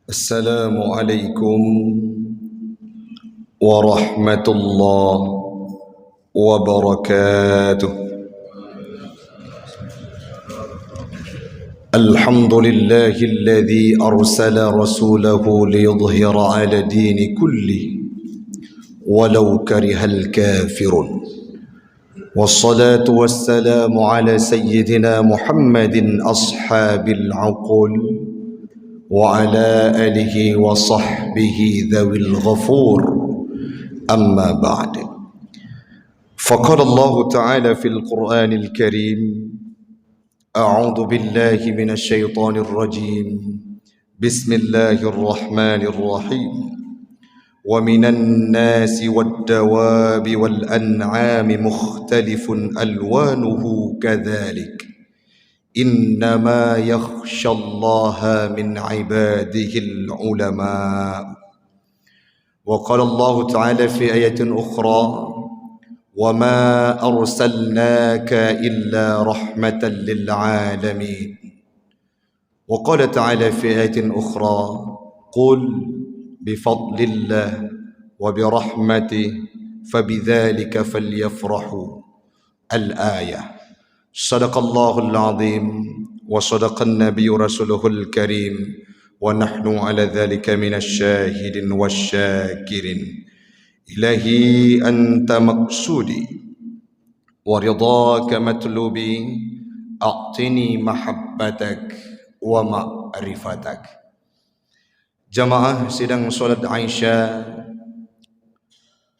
السلام عليكم ورحمة الله وبركاته. الحمد لله الذي أرسل رسوله ليظهر على دين كله ولو كره الكافرون، والصلاة والسلام على سيدنا محمد أصحاب العقول وعلى آله وصحبه ذوي الغفور. أما بعد، فقال الله تعالى في القرآن الكريم: أعوذ بالله من الشيطان الرجيم، بسم الله الرحمن الرحيم. ومن الناس والدواب والأنعام مختلف ألوانه كذلك إنما يخشى الله من عباده العلماء. وقال الله تعالى في آية أخرى: وما أرسلناك إلا رحمة للعالمين. وقال تعالى في آية أخرى: قل بفضل الله وبرحمته فبذلك فليفرحوا. الآية. صدق الله العظيم وصدق النبي رسوله الكريم ونحن على ذلك من الشاهد والشاكرين. إلهي أنت مقصودي ورضاك مطلوبي، أعطني محبتك ومعرفتك. Jamaah sedang solat Aisyah,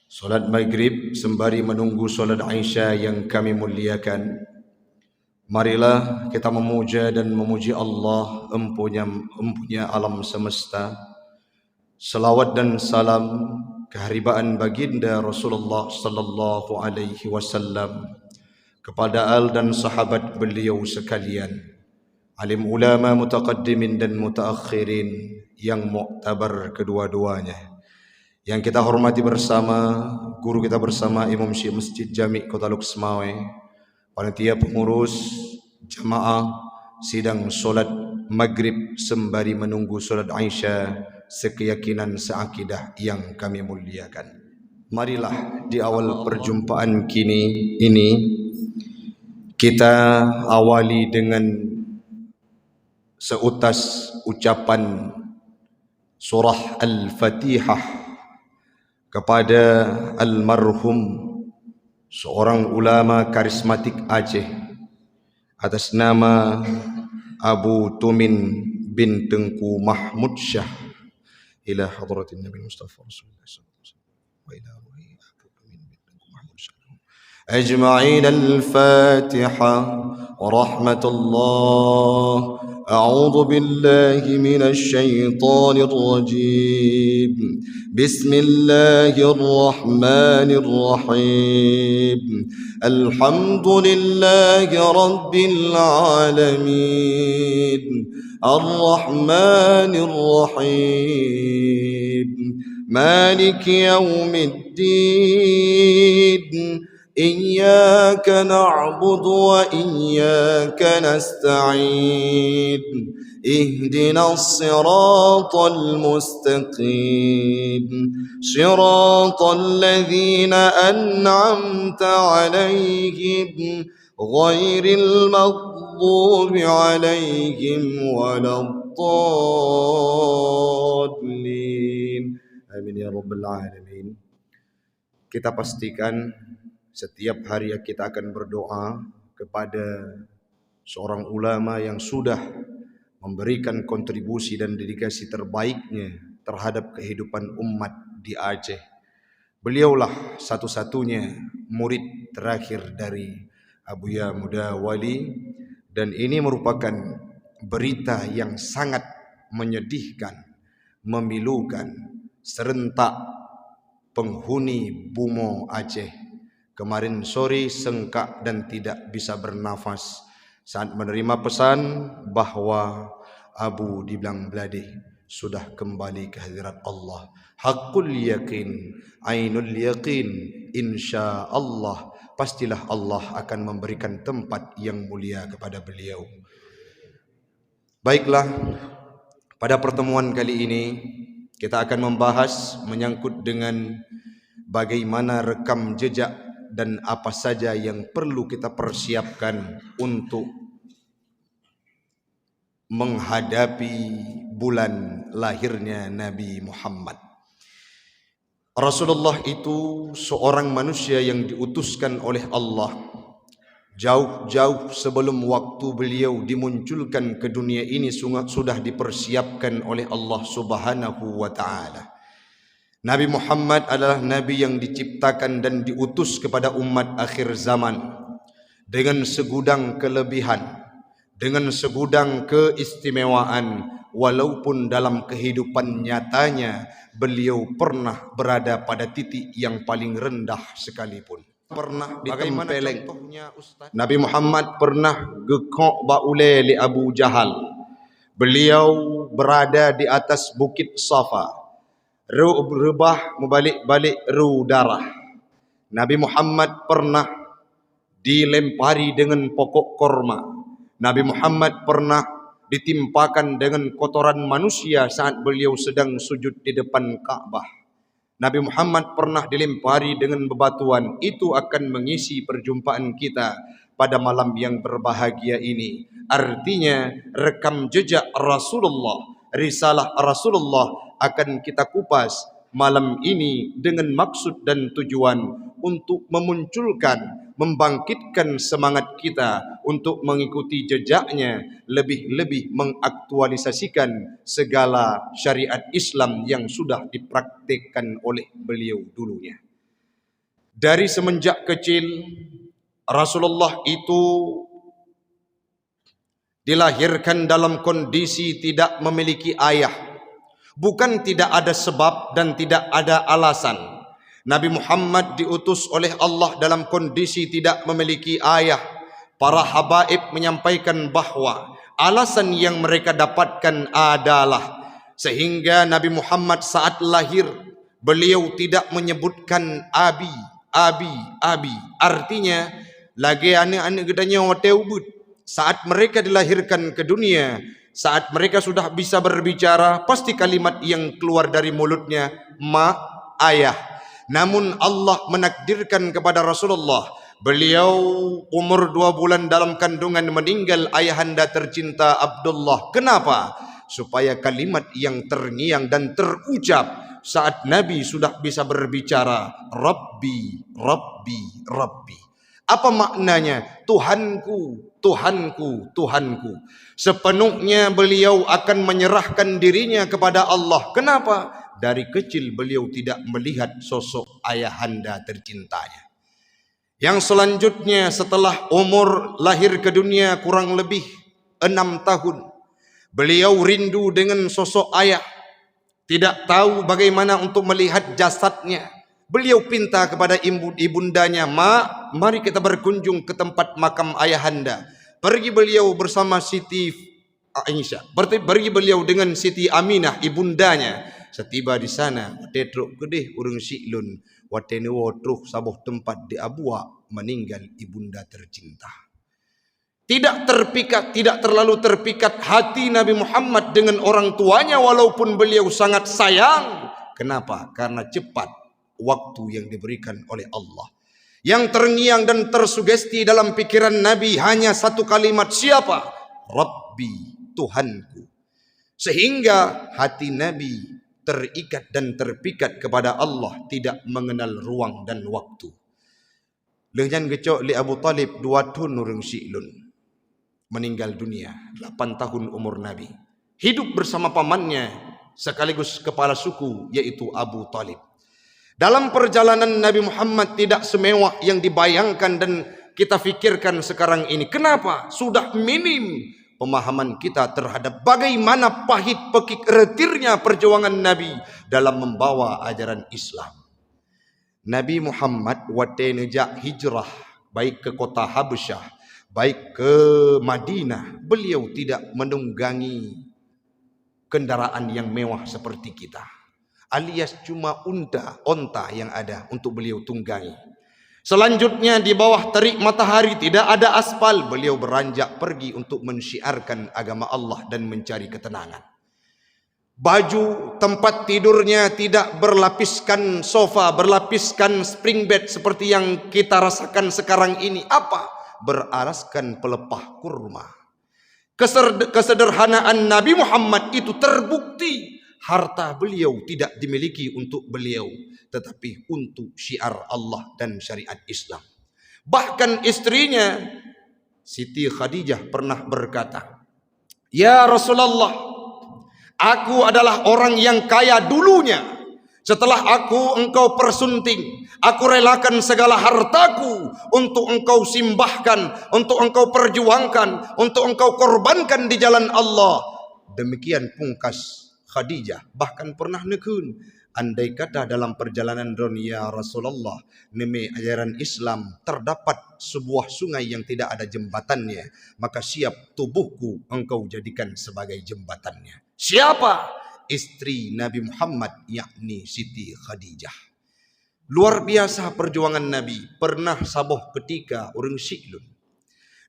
solat maghrib sembari menunggu solat Aisyah yang kami muliakan. Marilah kita memuja dan memuji Allah empunya alam semesta. Salawat dan salam keharibaan baginda Rasulullah sallallahu alaihi wasallam kepada al dan sahabat beliau sekalian, alim ulama mutaqaddimin dan mutaakhirin yang muktabar kedua-duanya, yang kita hormati bersama guru kita bersama Imam Syekh Masjid Jami' Kota Luksmawe, panitia pengurus jamaah sidang solat maghrib sembari menunggu solat Aisyah sekeyakinan seakidah yang kami muliakan. Marilah di awal perjumpaan ini kita awali dengan seutas ucapan surah Al-Fatihah kepada almarhum seorang ulama karismatik Aceh atas nama Abu Tumin bin Tengku Mahmud Shah, ila hadratin Nabi Mustafa Rasulullah sallallahu alaihi wasallam wa ila Abu Tumin bin Tengku Mahmud Shah ajma'in. Al-Fatiha wa rahmatullah. أعوذ بالله من الشيطان الرجيم. بسم الله الرحمن الرحيم. الحمد لله رب العالمين الرحمن الرحيم مالك يوم الدين إياك نعبد وإياك نستعين اهدنا الصراط المستقيم صراط الذين أنعمت عليهم غير المغضوب عليهم ولا الضالين آمين يا رب العالمين. Kita pastikan setiap hari kita akan berdoa kepada seorang ulama yang sudah memberikan kontribusi dan dedikasi terbaiknya terhadap kehidupan umat di Aceh. Beliaulah satu-satunya murid terakhir dari Abuya Muda Wali, dan ini merupakan berita yang sangat menyedihkan, memilukan. Serentak penghuni Bumo Aceh kemarin sore sengkak dan tidak bisa bernafas saat menerima pesan bahwa Abu Dibilang Beladih sudah kembali ke hadirat Allah. Haqqul yakin, ainul yakin, insya Allah, pastilah Allah akan memberikan tempat yang mulia kepada beliau. Baiklah, Pada pertemuan kali ini kita akan membahas menyangkut dengan bagaimana rekam jejak dan apa saja yang perlu kita persiapkan untuk menghadapi bulan lahirnya Nabi Muhammad. Rasulullah itu seorang manusia yang diutuskan oleh Allah jauh-jauh sebelum waktu beliau dimunculkan ke dunia ini sudah dipersiapkan oleh Allah Subhanahu wa taala. Nabi Muhammad adalah nabi yang diciptakan dan diutus kepada umat akhir zaman dengan segudang kelebihan, dengan segudang keistimewaan, walaupun dalam kehidupan nyatanya beliau pernah berada pada titik yang paling rendah sekalipun. Pernah ditempeleng. Nabi Muhammad pernah gekok baule li Abu Jahal. Beliau berada di atas bukit Safa. Rebah membalik-balik darah. Nabi Muhammad pernah dilempari dengan pokok korma. Nabi Muhammad pernah ditimpakan dengan kotoran manusia saat beliau sedang sujud di depan Ka'bah. Nabi Muhammad pernah dilempari dengan bebatuan. Itu akan mengisi perjumpaan kita pada malam yang berbahagia ini. Artinya rekam jejak Rasulullah, risalah Rasulullah akan kita kupas malam ini dengan maksud dan tujuan untuk memunculkan, membangkitkan semangat kita untuk mengikuti jejaknya, lebih-lebih mengaktualisasikan segala syariat Islam yang sudah dipraktikkan oleh beliau dulunya. Dari semenjak kecil Rasulullah itu dilahirkan dalam kondisi tidak memiliki ayah. Bukan tidak ada sebab dan tidak ada alasan. Nabi Muhammad diutus oleh Allah dalam kondisi tidak memiliki ayah. Para habaib menyampaikan bahawa alasan yang mereka dapatkan adalah sehingga Nabi Muhammad saat lahir beliau tidak menyebutkan abi. Artinya lagi anak-anak gedanya hotel ubud. Saat mereka dilahirkan ke dunia, saat mereka sudah bisa berbicara, pasti kalimat yang keluar dari mulutnya ma, ayah. Namun Allah menakdirkan kepada Rasulullah, beliau umur 2 bulan dalam kandungan meninggal ayahanda tercinta Abdullah. Kenapa? Supaya kalimat yang terngiang dan terucap saat Nabi sudah bisa berbicara, Rabbi, Rabbi, Rabbi. Apa maknanya? Tuhanku, Tuhanku, Tuhanku. Sepenuhnya beliau akan menyerahkan dirinya kepada Allah. Kenapa? Dari kecil beliau tidak melihat sosok ayahanda tercintanya. Yang selanjutnya setelah umur lahir ke dunia kurang lebih 6 tahun, beliau rindu dengan sosok ayah. Tidak tahu bagaimana untuk melihat jasadnya. Beliau pinta kepada ibundanya, mari kita berkunjung ke tempat makam ayahanda. Pergi beliau bersama Siti Aisyah. Pergi beliau dengan Siti Aminah ibundanya. Setiba di sana, tetruk gedeh urang si'lun, watene wotruh sabuh tempat di Abua meninggal ibunda tercinta. Tidak terlalu terpikat hati Nabi Muhammad dengan orang tuanya walaupun beliau sangat sayang. Kenapa? Karena cepat waktu yang diberikan oleh Allah. Yang terngiang dan tersugesti dalam pikiran Nabi hanya satu kalimat, siapa? Rabbi, Tuhanku. Sehingga hati Nabi terikat dan terpikat kepada Allah, tidak mengenal ruang dan waktu. Lengan gecok li Abu Talib 2 tahun urang si'lun meninggal dunia, 8 tahun umur Nabi. Hidup bersama pamannya sekaligus kepala suku yaitu Abu Talib. Dalam perjalanan Nabi Muhammad tidak semewah yang dibayangkan dan kita fikirkan sekarang ini. Kenapa? Sudah minim pemahaman kita terhadap bagaimana pahit pekik retirnya perjuangan Nabi dalam membawa ajaran Islam. Nabi Muhammad watenejak hijrah baik ke kota Habasyah, baik ke Madinah, beliau tidak menunggangi kendaraan yang mewah seperti kita. Alias cuma onta yang ada untuk beliau tunggangi. Selanjutnya di bawah terik matahari tidak ada aspal, beliau beranjak pergi untuk mensyiarkan agama Allah dan mencari ketenangan. Baju tempat tidurnya tidak berlapiskan sofa, berlapiskan spring bed seperti yang kita rasakan sekarang ini. Apa? Beralaskan pelepah kurma. Kesederhanaan Nabi Muhammad itu terbukti. Harta beliau tidak dimiliki untuk beliau, tetapi untuk syiar Allah dan syariat Islam. Bahkan istrinya Siti Khadijah pernah berkata, "Ya Rasulullah, aku adalah orang yang kaya dulunya. Setelah engkau persunting, aku relakan segala hartaku untuk engkau simbahkan, untuk engkau perjuangkan, untuk engkau korbankan di jalan Allah." Demikian pungkas Khadijah. Bahkan pernah nekun, andai kata dalam perjalanan dunia Rasulullah neme ajaran Islam terdapat sebuah sungai yang tidak ada jembatannya, maka siap tubuhku engkau jadikan sebagai jembatannya. Siapa? Istri Nabi Muhammad, yakni Siti Khadijah. Luar biasa perjuangan Nabi. Pernah saboh ketika orang Syi'lun,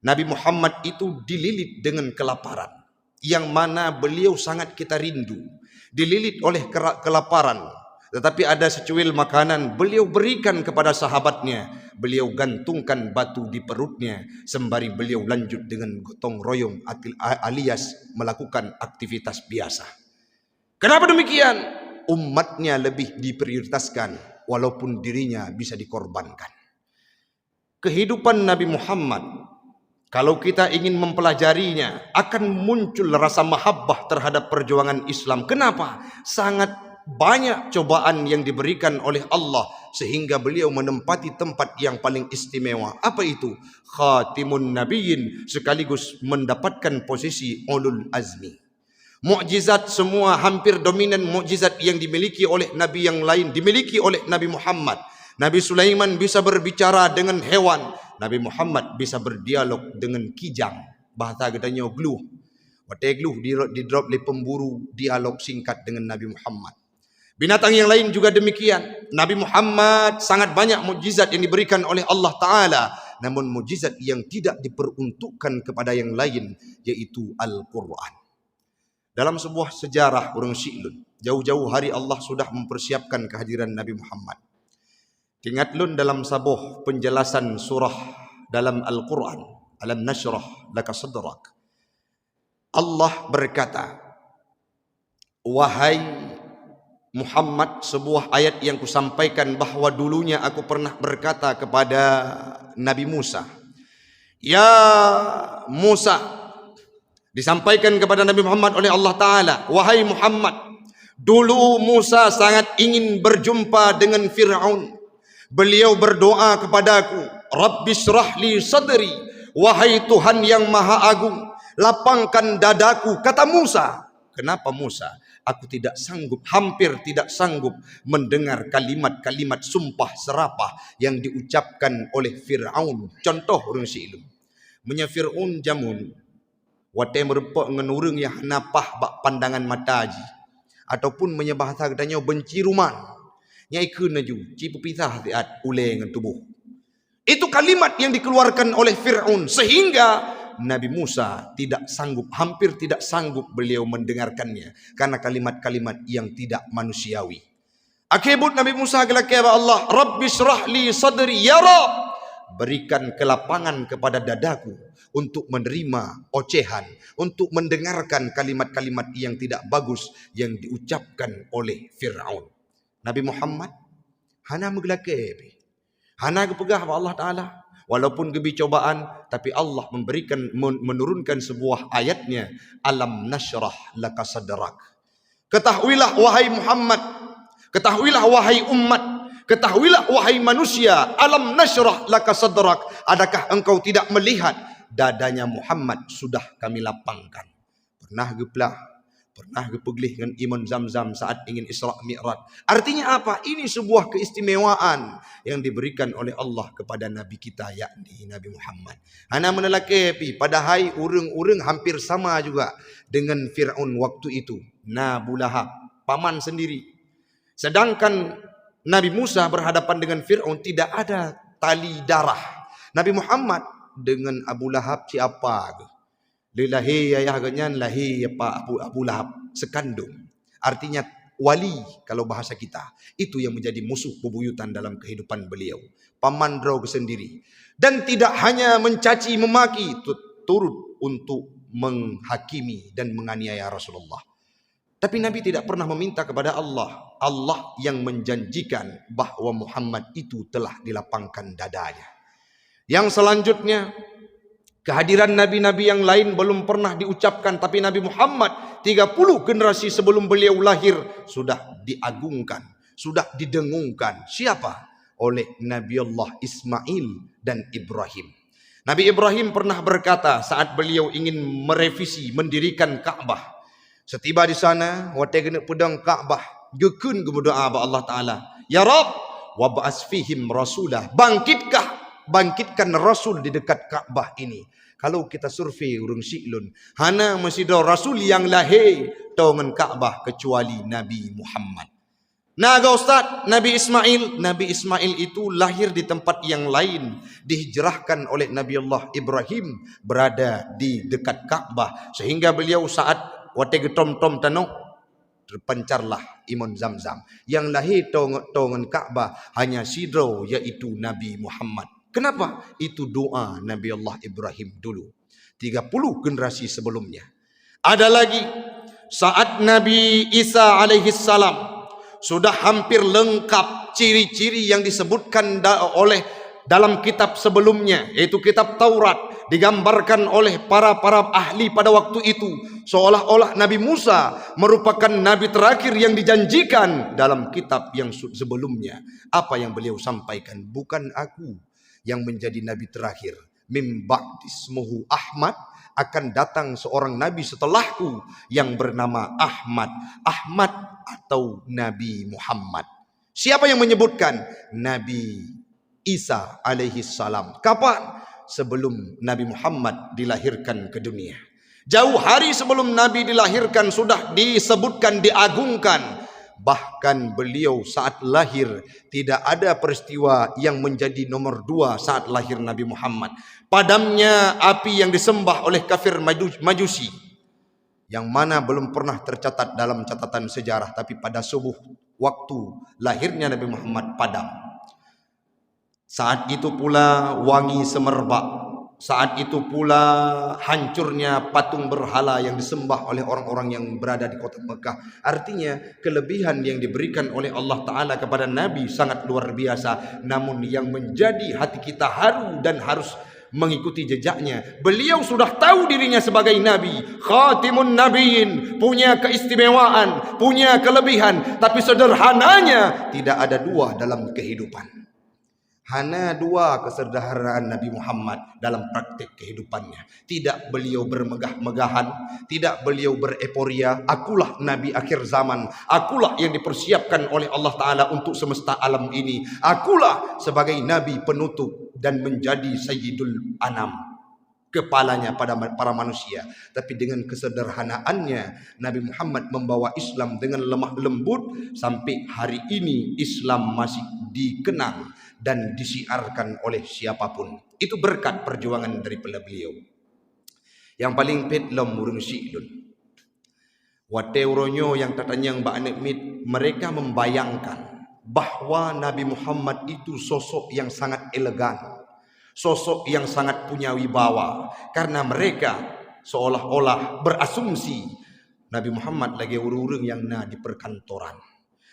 Nabi Muhammad itu dililit dengan kelaparan, yang mana beliau sangat kita rindu. Dililit oleh kelaparan, tetapi ada secuil makanan beliau berikan kepada sahabatnya. Beliau gantungkan batu di perutnya sembari beliau lanjut dengan gotong royong alias melakukan aktivitas biasa. Kenapa demikian? Umatnya lebih diprioritaskan walaupun dirinya bisa dikorbankan. Kehidupan Nabi Muhammad, kalau kita ingin mempelajarinya, akan muncul rasa mahabbah terhadap perjuangan Islam. Kenapa? Sangat banyak cobaan yang diberikan oleh Allah sehingga beliau menempati tempat yang paling istimewa. Apa itu? Khatimun Nabiyyin, sekaligus mendapatkan posisi ulul azmi. Mukjizat semua hampir dominan mukjizat yang dimiliki oleh nabi yang lain dimiliki oleh Nabi Muhammad. Nabi Sulaiman bisa berbicara dengan hewan, Nabi Muhammad bisa berdialog dengan kijang. Bahasa katanya gluh. Watai gluh di drop oleh pemburu, dialog singkat dengan Nabi Muhammad. Binatang yang lain juga demikian. Nabi Muhammad sangat banyak mukjizat yang diberikan oleh Allah Ta'ala. Namun mukjizat yang tidak diperuntukkan kepada yang lain, yaitu Al-Quran. Dalam sebuah sejarah orang Syi'lun, jauh-jauh hari Allah sudah mempersiapkan kehadiran Nabi Muhammad. Ingatlun dalam sabuh penjelasan surah dalam Al-Quran, Alam nashrah laka sadrak, Allah berkata, "Wahai Muhammad," sebuah ayat yang kusampaikan bahawa dulunya aku pernah berkata kepada Nabi Musa, "Ya Musa," disampaikan kepada Nabi Muhammad oleh Allah Ta'ala, "Wahai Muhammad, dulu Musa sangat ingin berjumpa dengan Fir'aun. Beliau berdoa kepadaku, Rabbi syrah li sadri, wahai Tuhan yang maha agung, lapangkan dadaku." Kata Musa. Kenapa Musa? Aku tidak sanggup, hampir tidak sanggup mendengar kalimat-kalimat sumpah serapah yang diucapkan oleh Fir'aun. Contoh orang Syi'lun. Menya Fir'aun jamun, watai merupa dengan orang yang napah bak pandangan mata aji. Ataupun menyebahasa katanya benci ruman. Nyai kenaju, cipu pisah tiat uleh dengan tubuh. Itu kalimat yang dikeluarkan oleh Fir'aun sehingga Nabi Musa tidak sanggup, hampir tidak sanggup beliau mendengarkannya karena kalimat-kalimat yang tidak manusiawi. Akibut Nabi Musa kepada Allah, Rabbi syrah li sadri, ya Rabb, berikan kelapangan kepada dadaku untuk menerima ocehan, untuk mendengarkan kalimat-kalimat yang tidak bagus yang diucapkan oleh Fir'aun. Nabi Muhammad hana megelakai, hana kepegah Allah Ta'ala. Walaupun gebi cobaan, tapi Allah menurunkan sebuah ayatnya, Alam nashrah laka sadrak. Ketahuilah wahai Muhammad, ketahuilah wahai umat, ketahuilah wahai manusia, alam nashrah laka sadrak. Adakah engkau tidak melihat dadanya Muhammad sudah kami lapangkan? Pernah geplah, pernah gepeglih dengan iman Zamzam saat ingin Isra Mi'raj. Artinya apa? Ini sebuah keistimewaan yang diberikan oleh Allah kepada Nabi kita, yakni Nabi Muhammad. Hana menelakepi, padahal urang-urang hampir sama juga dengan Fir'aun waktu itu. Abu Lahab, paman sendiri. Sedangkan Nabi Musa berhadapan dengan Fir'aun tidak ada tali darah. Nabi Muhammad dengan Abu Lahab siapa? Lillahi ayah ganyan lahi apa Abu Lahab sekandung. Artinya wali kalau bahasa kita. Itu yang menjadi musuh bebuyutan dalam kehidupan beliau. Pamandrau sendiri. Dan tidak hanya mencaci memaki, turut untuk menghakimi dan menganiaya Rasulullah. Tapi Nabi tidak pernah meminta kepada Allah. Allah yang menjanjikan bahwa Muhammad itu telah dilapangkan dadanya. Yang selanjutnya, kehadiran nabi-nabi yang lain belum pernah diucapkan. Tapi Nabi Muhammad 30 generasi sebelum beliau lahir sudah diagungkan, sudah didengungkan. Siapa? Oleh Nabi Allah Ismail dan Ibrahim. Nabi Ibrahim pernah berkata saat beliau ingin merevisi, mendirikan Ka'bah. Setiba di sana, wate kena pedang Ka'bah, gekun ke berdoa kepada Allah Ta'ala. Ya Rabb, wab'as fihim rasulah. Bangkitkan Rasul di dekat Ka'bah ini. Kalau kita survei urung siklun, hana masih ada Rasul yang lahir dengan Ka'bah kecuali Nabi Muhammad. Naga Ustaz, Nabi Ismail itu lahir di tempat yang lain, dihijrahkan oleh Nabi Allah Ibrahim, berada di dekat Ka'bah, sehingga beliau saat wate getom-tom tanuk terpancarlah imun Zamzam. Yang lahir dengan Ka'bah hanya sidro, yaitu Nabi Muhammad. Kenapa? Itu doa Nabi Allah Ibrahim dulu. 30 generasi sebelumnya. Ada lagi saat Nabi Isa alaihi salam sudah hampir lengkap ciri-ciri yang disebutkan oleh dalam kitab sebelumnya, yaitu kitab Taurat, digambarkan oleh para ahli pada waktu itu seolah-olah Nabi Musa merupakan nabi terakhir yang dijanjikan dalam kitab yang sebelumnya. Apa yang beliau sampaikan? Bukan aku yang menjadi nabi terakhir. Mim ba'dismuhu Ahmad, akan datang seorang nabi setelahku yang bernama Ahmad. Ahmad atau Nabi Muhammad. Siapa yang menyebutkan? Nabi Isa alaihi salam. Kapan? Sebelum Nabi Muhammad dilahirkan ke dunia. Jauh hari sebelum Nabi dilahirkan sudah disebutkan, diagungkan. Bahkan beliau saat lahir tidak ada peristiwa yang menjadi nomor 2 saat lahir Nabi Muhammad. Padamnya api yang disembah oleh kafir Majusi, yang mana belum pernah tercatat dalam catatan sejarah. Tapi pada subuh waktu lahirnya Nabi Muhammad padam. Saat itu pula wangi semerbak. Saat itu pula hancurnya patung berhala yang disembah oleh orang-orang yang berada di kota Mekah. Artinya kelebihan yang diberikan oleh Allah Ta'ala kepada Nabi sangat luar biasa. Namun yang menjadi hati kita haru dan harus mengikuti jejaknya, beliau sudah tahu dirinya sebagai Nabi, Khatimun Nabiin, punya keistimewaan, punya kelebihan. Tapi sederhananya tidak ada 2 dalam kehidupan. Hanya 2 kesederhanaan Nabi Muhammad dalam praktik kehidupannya. Tidak beliau bermegah-megahan, tidak beliau bereporia. Akulah Nabi akhir zaman, akulah yang dipersiapkan oleh Allah Ta'ala untuk semesta alam ini. Akulah sebagai Nabi penutup dan menjadi Sayyidul Anam, kepalanya pada para manusia. Tapi dengan kesederhanaannya Nabi Muhammad membawa Islam dengan lemah lembut. Sampai hari ini Islam masih dikenang dan disiarkan oleh siapapun. Itu berkat perjuangan daripada beliau. Yang paling pedlom urung si'lun, wateuronyo yang tatanyang ba'anek mereka membayangkan bahwa Nabi Muhammad itu sosok yang sangat elegan, sosok yang sangat punya wibawa. Karena mereka seolah-olah berasumsi Nabi Muhammad lagi urung-urung yang di perkantoran.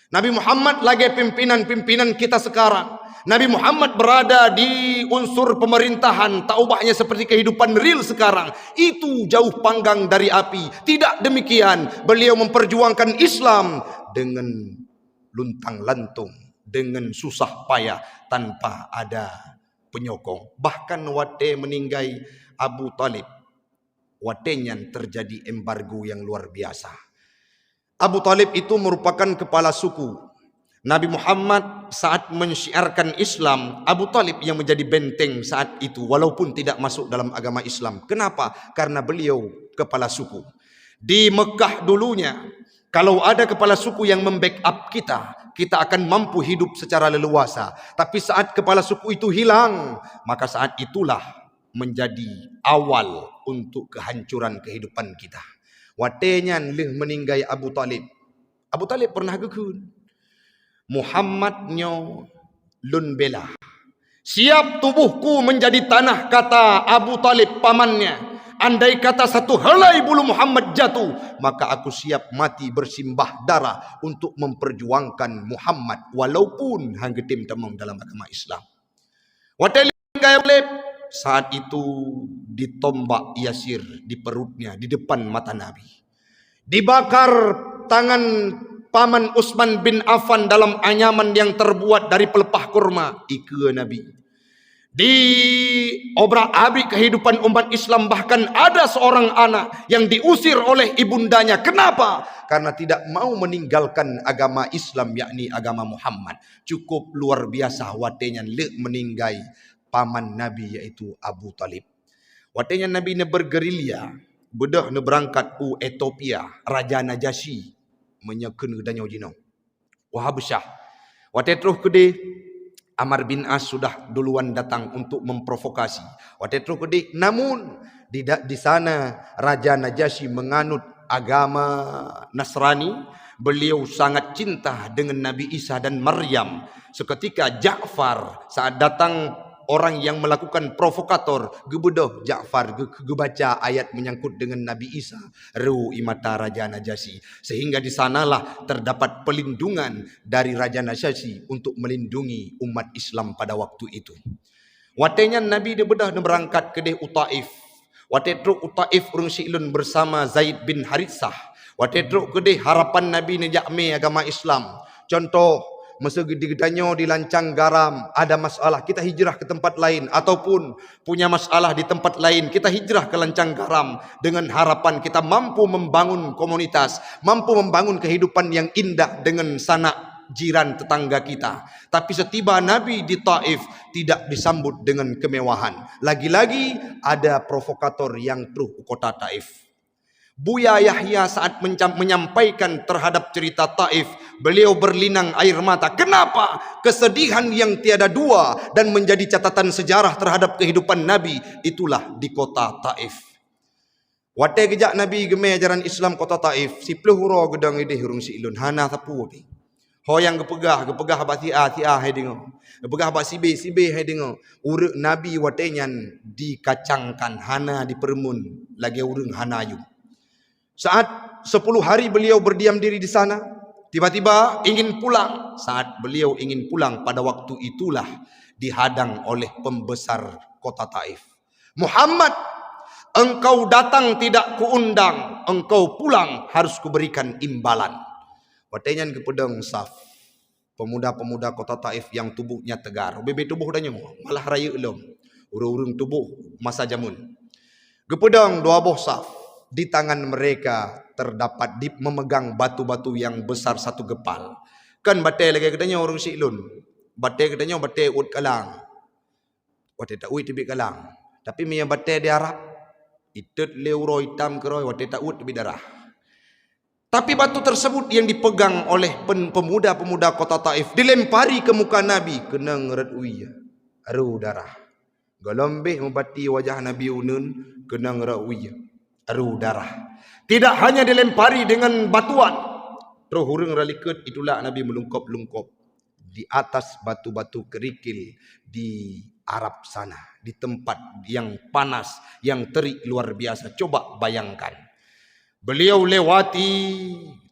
Nabi Muhammad lagi pimpinan-pimpinan kita sekarang. Nabi Muhammad berada di unsur pemerintahan, tak ubahnya seperti kehidupan real sekarang. Itu jauh panggang dari api. Tidak demikian. Beliau memperjuangkan Islam dengan luntang lantung, dengan susah payah, tanpa ada penyokong. Bahkan wate meninggai Abu Talib, watenya terjadi embargo yang luar biasa. Abu Talib itu merupakan kepala suku. Nabi Muhammad saat mensyiarkan Islam, Abu Talib yang menjadi benteng saat itu, walaupun tidak masuk dalam agama Islam. Kenapa? Karena beliau kepala suku. Di Mekah dulunya, kalau ada kepala suku yang membackup kita akan mampu hidup secara leluasa. Tapi saat kepala suku itu hilang, maka saat itulah menjadi awal untuk kehancuran kehidupan kita. Watenya leh meninggai Abu Talib, Abu Talib pernah gekun. Muhammadnyo lun bela. Siap tubuhku menjadi tanah, kata Abu Talib pamannya. Andai kata satu helai bulu Muhammad jatuh, maka aku siap mati bersimbah darah untuk memperjuangkan Muhammad walaupun hang getim temung dalam agama Islam. Watai saat itu ditombak Yasir di perutnya di depan mata Nabi. Dibakar tangan paman Utsman bin Affan dalam anyaman yang terbuat dari pelepah kurma. Ike Nabi. Di obrak-abrik kehidupan umat Islam bahkan ada seorang anak yang diusir oleh ibundanya. Kenapa? Karena tidak mau meninggalkan agama Islam, yakni agama Muhammad. Cukup luar biasa watenya le meninggai paman Nabi yaitu Abu Talib. Watenya Nabi ne bergerilya, bedah ne berangkat u Ethiopia, Raja Najasyi menyeken danyo jino. Wahabesyah. Wate terus kede Amr bin As sudah duluan datang untuk memprovokasi. Wate terus kede, namun di sana Raja Najasyi menganut agama Nasrani. Beliau sangat cinta dengan Nabi Isa dan Maryam. Seketika Ja'far saat datang orang yang melakukan provokator, gebedoh Ja'far gebaca ayat menyangkut dengan Nabi Isa, ru imata Raja Najasyi, sehingga di sanalah terdapat pelindungan dari Raja Najasyi untuk melindungi umat Islam pada waktu itu. Watenya Nabi dia bedah berangkat ke Taif. Wate truk Taif urang Silun bersama Zaid bin Haritsah. Wate truk ke harapan Nabi ni jakme agama Islam. Contoh masa gede-gedanyo dilancang garam, ada masalah, kita hijrah ke tempat lain, ataupun punya masalah di tempat lain, kita hijrah ke lancang garam dengan harapan kita mampu membangun komunitas, mampu membangun kehidupan yang indah dengan sanak jiran tetangga kita. Tapi setiba Nabi di Taif tidak disambut dengan kemewahan. Lagi-lagi ada provokator yang truh kota Taif. Buya Yahya saat menyampaikan terhadap cerita Taif, beliau berlinang air mata. Kenapa? Kesedihan yang tiada dua dan menjadi catatan sejarah terhadap kehidupan Nabi itulah di kota Taif. Wate gejak Nabi geme ajaran Islam kota Taif, si peluhuro gedang idih hurung si ilun hana tapu api. Ho yang gepegah abah tia hai dengo. Gepegah abah sibe hai dengo. Uruk Nabi watenyan dikacangkan hana di permun lagi urung hanayu. Saat 10 hari beliau berdiam diri di sana, tiba-tiba ingin pulang. Saat beliau ingin pulang, pada waktu itulah dihadang oleh pembesar kota Taif. Muhammad, engkau datang tidak kuundang, engkau pulang harus kuberikan imbalan. Watenyan ke pedang saf. Pemuda-pemuda kota Taif yang tubuhnya tegar. Bebe tubuh danya malah raya elom. Urung-urung tubuh masa jamun. Gepedang dua boh saf. Di tangan mereka terdapat memegang batu-batu yang besar satu gepal. Kan batai lagi katanya orang Silun. Batai katanya batai ud kalang. Batai tak ud tibik kalang. Tapi miya batai di Arab. Itut leuro hitam keroi batai tak ud tibik darah. Tapi batu tersebut yang dipegang oleh pemuda-pemuda kota Taif dilempari ke muka Nabi. Kena ngeret uya. Aru darah. Galombeh membati wajah Nabi Unun. Kena ngeret uya. Aru darah. Tidak hanya dilempari dengan batuan. Terus hurung ralikut itulah Nabi melungkop-lungkop di atas batu-batu kerikil di Arab sana. Di tempat yang panas, yang terik luar biasa. Coba bayangkan. Beliau lewati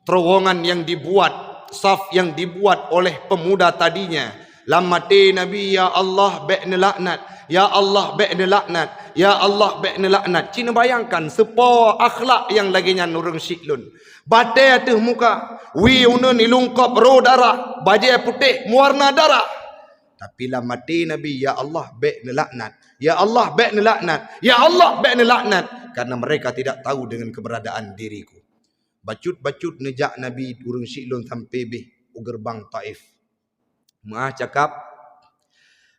terowongan yang dibuat, saf yang dibuat oleh pemuda tadinya. Lamati Nabi, ya Allah ba'na laknat, ya Allah ba'na laknat, ya Allah ba'na laknat. Cina bayangkan sepo akhlak yang laginya nurung Silun. Batai atas muka, wi unun ilungkop ro darah, bajai putih mewarna darah. Tapi lamati Nabi, ya Allah ba'na laknat, ya Allah ba'na laknat, ya Allah ba'na laknat. Karena mereka tidak tahu dengan keberadaan diriku. Bacut-bacut nejak Nabi urung Silun sampai bih gerbang Taif. Maah cakap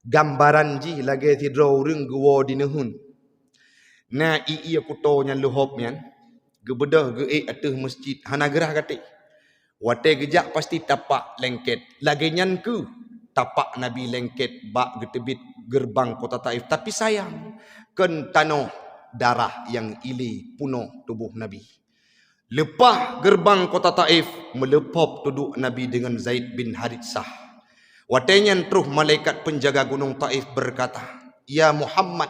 gambaran ji lagi tidro urang gua dinehun. Na iya kutonya lohop nyan. Gebedah ge ateh masjid hana gerah kate. Wate gejak pasti tapak lengket. Lagi nyan ke tapak Nabi lengket bak getebit gerbang kota Taif. Tapi sayang ken tanoh darah yang ili punuh tubuh Nabi. Lepas gerbang kota Taif, melepop duduk Nabi dengan Zaid bin Haritsah. Watenyan terus malaikat penjaga gunung Taif berkata, "Ya Muhammad,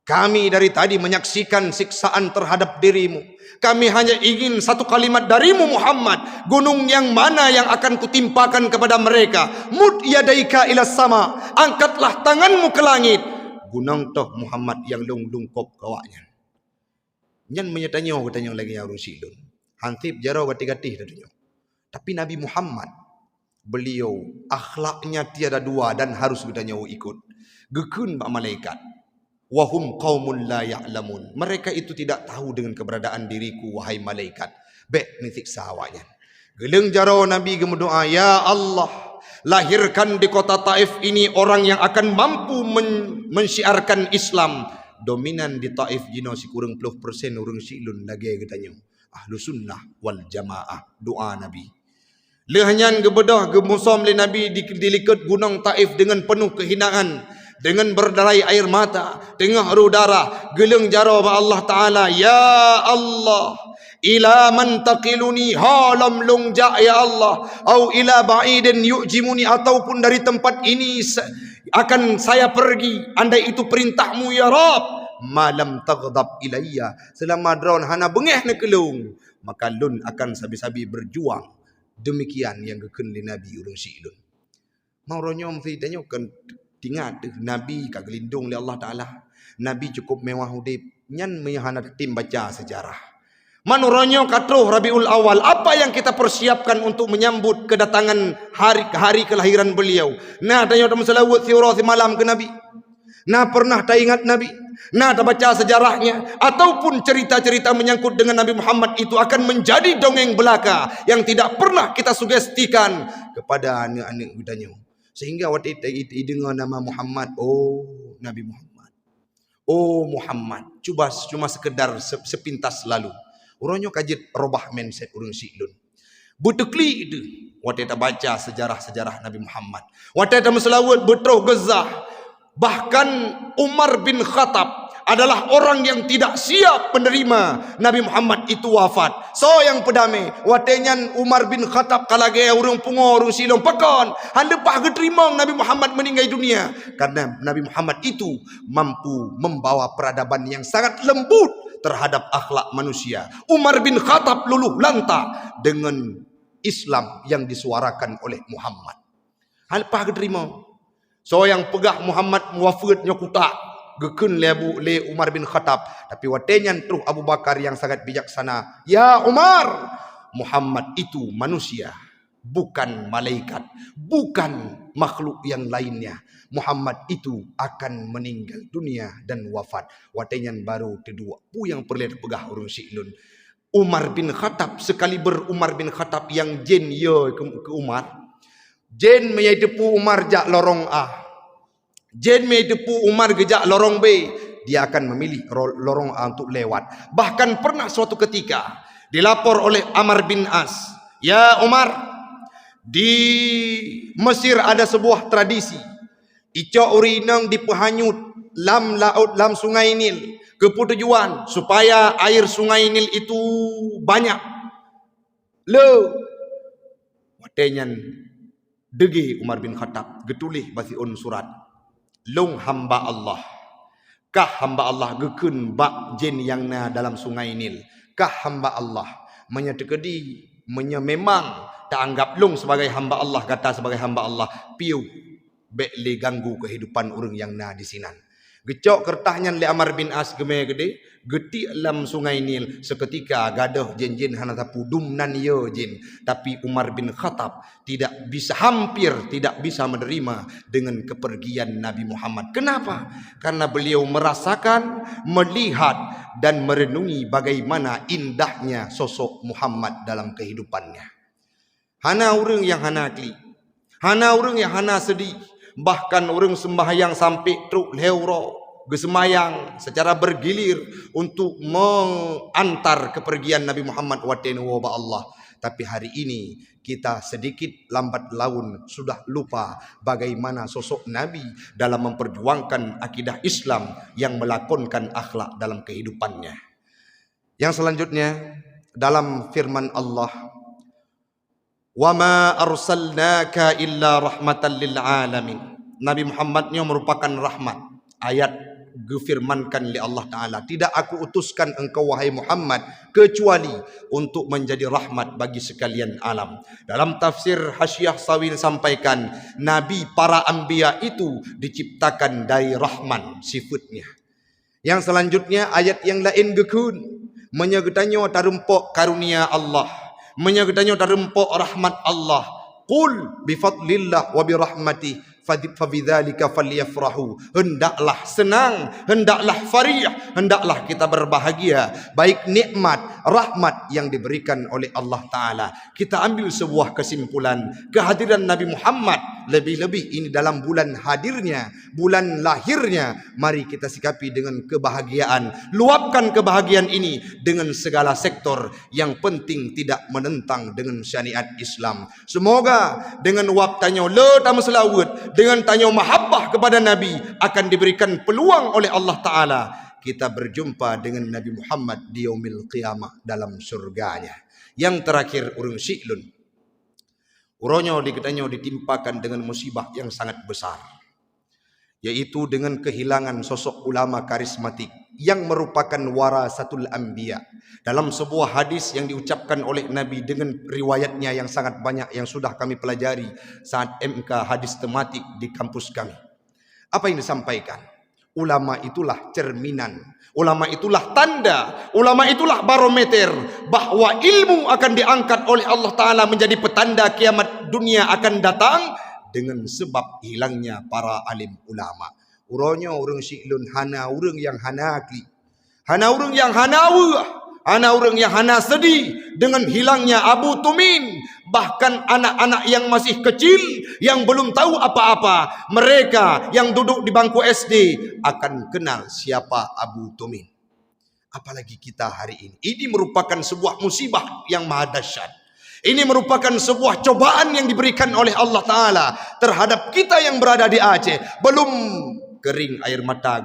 kami dari tadi menyaksikan siksaan terhadap dirimu. Kami hanya ingin satu kalimat darimu Muhammad. Gunung yang mana yang akan kutimpakan kepada mereka? Mud yadaika ila sama. Angkatlah tanganmu ke langit." Gunung toh Muhammad yang lung-lungkop kawaknya. Nyan menyatanya katanya lagi yang urung silun. Hantip jarau gati-gati katanya. Tapi Nabi Muhammad, beliau akhlaknya tiada dua dan harus katanya ikut. Gekun pak malaikat. Wahum qaumun la ya'lamun. Mereka itu tidak tahu dengan keberadaan diriku wahai malaikat. Bek nisiksa awaknya. Geleng jarau Nabi gemendoa, "Ya Allah, lahirkan di kota Taif ini orang yang akan mampu mensyiarkan Islam." Dominan di Taif jino si kurang 10% orang silun lagi katanya. Ahlu sunnah wal jamaah. Doa Nabi. Lehanyan gebedah gemusom le Nabi dilikat gunung Taif dengan penuh kehinaan, dengan berderai air mata, tengah haru darah. Geleng jaro ba Allah Taala, "Ya Allah, ila man taqiluni halam lungja ya Allah, au ila ba'idin yu'jimuni, ataupun dari tempat ini akan saya pergi, andai itu perintahmu ya Rabb. Malam taghdab ilayya, selama draun hana bengeh na kelung, maka lun akan sabi-sabi berjuang." Demikian yang geken li Nabi urang silun. Mau ronyo mesti tanya kan tingat Nabi ka gelindung li Allah Taala. Nabi cukup mewah udip, nyan meyahana tim baca sejarah. Manuronyo katruh Rabiul Awal, apa yang kita persiapkan untuk menyambut kedatangan hari kelahiran beliau? Nah, tanya selawat siurah malam ke Nabi. Nah, pernah tak ingat Nabi? Nah, tak baca sejarahnya ataupun cerita-cerita menyangkut dengan Nabi Muhammad itu akan menjadi dongeng belaka yang tidak pernah kita sugestikan kepada anak-anak mudanya. Sehingga waktu itu dengar nama Muhammad, oh Nabi Muhammad. Oh Muhammad, cuma sekedar sepintas lalu. Orangnya kajet robah mindset orang silun. Butekli itu. Waktu kita baca sejarah-sejarah Nabi Muhammad. Waktu kita selawat betul gezah. Bahkan Umar bin Khattab adalah orang yang tidak siap menerima Nabi Muhammad itu wafat. So yang pedame, watenyan Umar bin Khattab kalage urung pungo urung silong pekon, handepah keterima Nabi Muhammad meninggal dunia. Karena Nabi Muhammad itu mampu membawa peradaban yang sangat lembut terhadap akhlak manusia. Umar bin Khattab luluh lantah dengan Islam yang disuarakan oleh Muhammad. Handepah keterima. So yang pegah Muhammad muwafat nyokuta gekun le Umar bin Khattab, tapi watenyan terus Abu Bakar yang sangat bijaksana. "Ya Umar, Muhammad itu manusia, bukan malaikat, bukan makhluk yang lainnya. Muhammad itu akan meninggal dunia dan wafat." Watenyan baru kedua pu yang perlihat pegah urung silun. Umar bin Khattab sekali Umar bin Khattab yang jin ye ke Umar. Jen menyedepu Umar jak lorong A. Jen menyedepu Umar gejak lorong B. Dia akan memilih lorong A untuk lewat. Bahkan pernah suatu ketika dilapor oleh Amr bin As, "Ya Umar, di Mesir ada sebuah tradisi. Icok urinang dipehanyut lam laut lam sungai Nil. Keputujuan supaya air sungai Nil itu banyak. Le watenyan degi Umar bin Khattab getulih basiun surat. Long hamba Allah. Kah hamba Allah gekun bak jin yang na dalam sungai Nil. Kah hamba Allah menyetekedi memang tak anggap long sebagai hamba Allah, kata sebagai hamba Allah piu bekle ganggu kehidupan orang yang na di sinan. Gecok kertahnya le Amr bin As geme gede geti alam sungai Nil. Seketika gadah jin-jin hana tapu dumnan yo jin. Tapi Umar bin Khattab hampir tidak bisa menerima dengan kepergian Nabi Muhammad. Kenapa? Karena beliau merasakan, melihat dan merenungi bagaimana indahnya sosok Muhammad dalam kehidupannya. Hana orang yang hana kli, hana orang yang hana sedih. Bahkan orang sembahyang sampai truk leuro gesemayang secara bergilir untuk mengantar kepergian Nabi Muhammad wa Allah. Tapi hari ini kita sedikit lambat laun sudah lupa bagaimana sosok Nabi dalam memperjuangkan akidah Islam yang melakonkan akhlak dalam kehidupannya. Yang selanjutnya dalam firman Allah, "Wa ma arsalnaka illa rahmatan lil alamin." Nabi Muhammad ni merupakan rahmat. Ayat difirmankan oleh Allah Ta'ala, "Tidak aku utuskan engkau wahai Muhammad kecuali untuk menjadi rahmat bagi sekalian alam." Dalam tafsir Hasyiah Sawil sampaikan, Nabi para anbiya itu diciptakan dari Rahman sifatnya. Yang selanjutnya ayat yang lain gekun, menyegetanyo tarempok karunia Allah, menyegetanyo tarempok rahmat Allah. Qul bifadlillah wa birahmatih fabidzalika falyafrahu. Hendaklah senang, hendaklah farih, hendaklah kita berbahagia. Baik nikmat, rahmat yang diberikan oleh Allah Ta'ala. Kita ambil sebuah kesimpulan, kehadiran Nabi Muhammad, lebih-lebih ini dalam bulan hadirnya, bulan lahirnya, mari kita sikapi dengan kebahagiaan. Luapkan kebahagiaan ini dengan segala sektor, yang penting tidak menentang dengan syariat Islam. Semoga dengan waptanyo le tam selawat, dengan tanyo mahabbah kepada Nabi, akan diberikan peluang oleh Allah Ta'ala kita berjumpa dengan Nabi Muhammad di yaumil qiyamah dalam surganya. Yang terakhir, urang Syi'lun, uronyo diketanyo ditimpakan dengan musibah yang sangat besar, yaitu dengan kehilangan sosok ulama karismatik yang merupakan warasatul anbiya. Dalam sebuah hadis yang diucapkan oleh Nabi dengan riwayatnya yang sangat banyak yang sudah kami pelajari saat MK hadis tematik di kampus kami. Apa yang disampaikan? Ulama itulah cerminan, ulama itulah tanda, ulama itulah barometer bahwa ilmu akan diangkat oleh Allah Ta'ala menjadi petanda kiamat dunia akan datang dengan sebab hilangnya para alim ulama. Uronyo urang Syi'lun hana urang yang hanaki, hana urang yang hanawa, hana urang yang hana sedih dengan hilangnya Abu Tumin. Bahkan anak-anak yang masih kecil, yang belum tahu apa-apa, mereka yang duduk di bangku SD akan kenal siapa Abu Tumin. Apalagi kita hari ini. Ini merupakan sebuah musibah yang maha dahsyat. Ini merupakan sebuah cobaan yang diberikan oleh Allah Ta'ala terhadap kita yang berada di Aceh. Belum kering air mata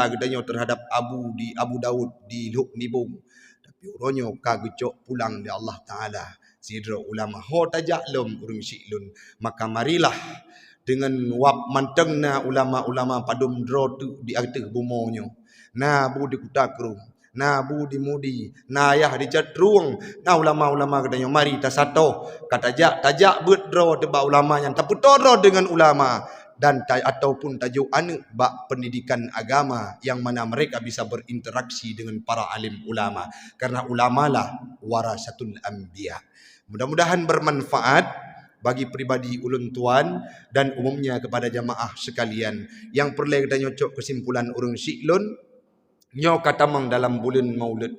gedanya terhadap Abu Daud di Luk Nibung. Tapi uronyo kagecok pulang di Allah Ta'ala. Sidra ulama ho tajak lom urang Syi'lun. Maka marilah dengan wap mantengna ulama-ulama padum dro tu di atas bumonyo. Na bu di kutakru, na bu di mudi, na ayah di catruang. Na ulama-ulama katanya mari ta sato tajak beut dro teba ulama yang taputoro dengan ulama, dan ataupun tajuk anak bak pendidikan agama yang mana mereka bisa berinteraksi dengan para alim ulama, karena ulamalah warasatul anbiya. Mudah-mudahan bermanfaat bagi pribadi ulun tuan dan umumnya kepada jamaah sekalian. Yang perlu kita nyocok kesimpulan urang Syi'lun, nyo katamang dalam bulan Maulid.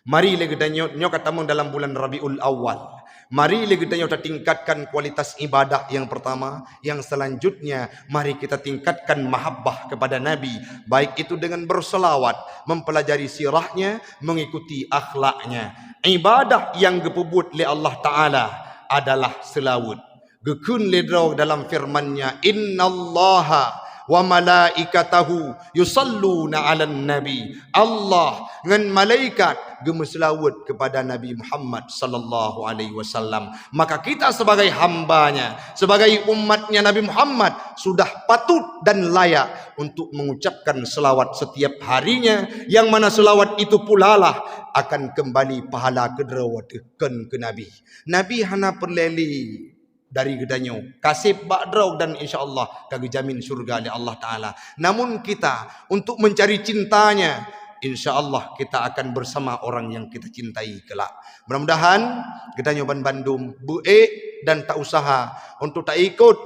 Mari kita nyo katamang dalam bulan Rabiul Awal. Mari kita tingkatkan kualitas ibadah yang pertama. Yang selanjutnya, mari kita tingkatkan mahabbah kepada Nabi. Baik itu dengan berselawat, mempelajari sirahnya, mengikuti akhlaknya. Ibadah yang gepubut oleh Allah Ta'ala adalah selawat. Gekun ledro dalam firmannya, "Innallaha wa malaikatahu yusalluna 'alan nabi." Allah dengan malaikat gemeselawat kepada Nabi Muhammad sallallahu alaihi wasallam. Maka kita sebagai hambanya, sebagai umatnya Nabi Muhammad sudah patut dan layak untuk mengucapkan selawat setiap harinya, yang mana selawat itu pula lah akan kembali pahala kedrawatkan ke Nabi. Nabi hana perleli dari gedanyo kasih bakdraw dan insyaallah kami jamin surga oleh Allah Ta'ala. Namun kita untuk mencari cintanya, insyaallah kita akan bersama orang yang kita cintai kelak. Mudah-mudahan gedanyo Bandung buik dan tak usaha untuk tak ikut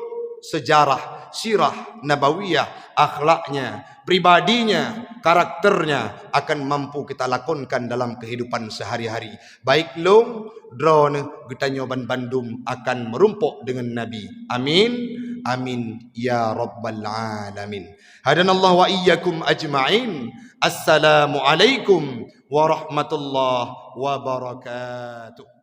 sejarah sirah nabawiyah, akhlaknya, pribadinya, karakternya akan mampu kita lakonkan dalam kehidupan sehari-hari. Baik long drone getanyo Bandung akan merumpuk dengan Nabi. Amin amin ya rabbal alamin. Hadanallahu wa iyyakum ajma'in. Assalamualaikum warahmatullahi wabarakatuh.